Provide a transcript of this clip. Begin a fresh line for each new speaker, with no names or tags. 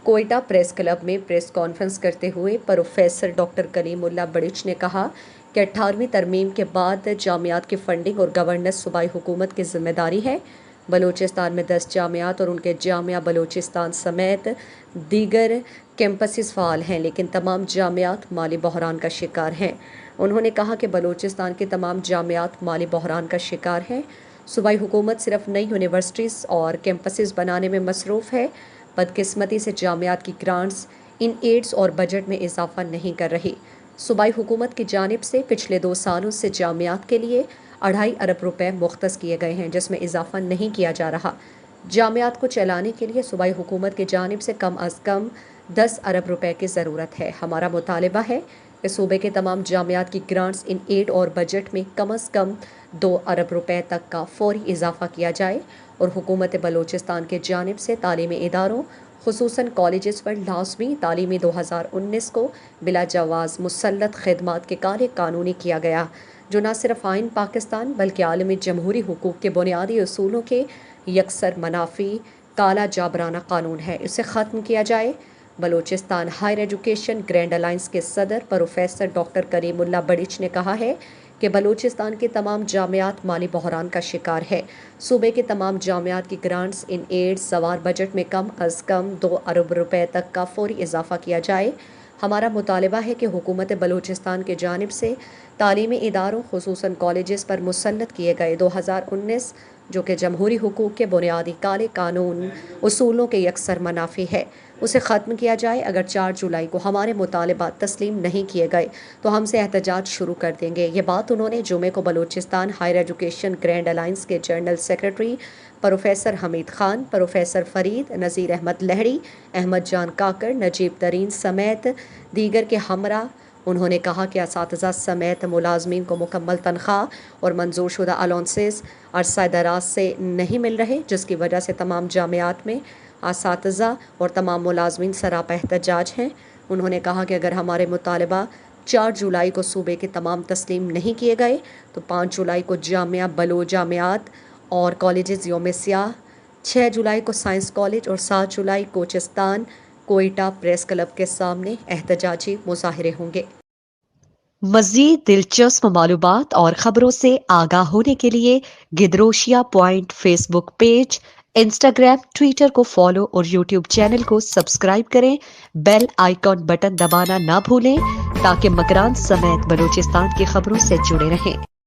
Quetta press club میں press conference کرتے ہوئے پروفیسر ڈاکٹر کلیم اللہ بڑچ نے کہا کہ 18ویں ترمیم کے بعد جامعات کی فنڈنگ اور گورننس صوبائی حکومت کی ذمہ داری ہے۔ بلوچستان میں 10 جامعات اور ان کے جامعہ بلوچستان سمیت دیگر کیمپسز فعال ہیں، لیکن تمام جامعات مالی بحران کا شکار ہیں۔ انہوں نے کہا کہ بلوچستان کی تمام جامعات مالی بحران کا شکار ہیں۔ صوبائی حکومت صرف نئی یونیورسٹیز اور کیمپسز بنانے میں مصروف ہے۔ بدقسمتی سے جامعات کی گرانٹس ان ایڈز اور بجٹ میں اضافہ نہیں کر رہی۔ صوبائی حکومت کی جانب سے پچھلے 2 سالوں سے جامعات کے لیے 2.5 ارب روپے مختص کیے گئے ہیں، جس میں اضافہ نہیں کیا جا رہا۔ جامعات کو چلانے کے لیے صوبائی حکومت کی جانب سے کم از کم 10 ارب روپے کی ضرورت ہے۔ ہمارا مطالبہ ہے کہ صوبے کے تمام جامعات کی گرانٹس ان ایڈ اور بجٹ میں کم از کم 2 ارب روپے تک کا فوری اضافہ کیا جائے اور حکومت بلوچستان کی جانب سے تعلیمی اداروں خصوصاً کالجز پر لازمی تعلیمی 2019 کو بلا جواز مسلط خدمات کے کالے قانونی کیا گیا، جو نہ صرف آئین پاکستان بلکہ عالمی جمہوری حقوق کے بنیادی اصولوں کے یکسر منافی کالا جابرانہ قانون ہے، اسے ختم کیا جائے۔ Balochistan higher education grand alliance کے صدر پروفیسر ڈاکٹر کلیم اللہ بڑچ نے کہا ہے کہ بلوچستان کی تمام جامعات مالی بحران کا شکار ہے۔ صوبے کے تمام جامعات کی گرانٹس ان ایڈ سوار بجٹ میں کم از کم 2 ارب روپے تک کا فوری اضافہ کیا جائے۔ ہمارا مطالبہ ہے کہ حکومت بلوچستان کی جانب سے تعلیمی اداروں خصوصاً کالجز پر مسلط کیے گئے 2019 جو کہ جمہوری حقوق کے بنیادی کالے قانون اصولوں کے یکسر منافی ہے، اسے ختم کیا جائے۔ اگر 4 جولائی کو ہمارے مطالبات تسلیم نہیں کیے گئے تو ہم سے احتجاج شروع کر دیں گے۔ یہ بات انہوں نے جمعے کو Balochistan higher education grand alliance کے general secretary professor Hamid Khan, professor Farid, Nazir Ahmed Lehri, Ahmed Jan Kakar, Najib Tareen سمیت دیگر کے ہمراہ۔ انہوں نے کہا کہ اساتذہ سمیت ملازمین کو مکمل تنخواہ اور منظور شدہ الاؤنسز عرصہ دراز سے نہیں مل رہے، جس کی وجہ سے تمام جامعات میں اساتذہ اور تمام ملازمین سراپا احتجاج ہیں۔ انہوں نے کہا کہ اگر ہمارے مطالبہ 4 جولائی کو صوبے کے تمام تسلیم نہیں کیے گئے تو 5 جولائی کو جامعہ بلو جامعات اور کالجز یوم سیاہ، 6 جولائی کو سائنس کالج اور 7 جولائی کوچستان کوئٹہ پریس کلب کے سامنے احتجاجی مظاہرے ہوں گے۔
مزید دلچسپ معلومات اور خبروں سے آگاہ ہونے کے لیے Gedrosia point Facebook page, Instagram, Twitter کو فالو اور یوٹیوب چینل کو سبسکرائب کریں۔ بیل آئیکن بٹن دبانا نہ بھولیں تاکہ مکران سمیت بلوچستان کی خبروں سے جڑے رہیں۔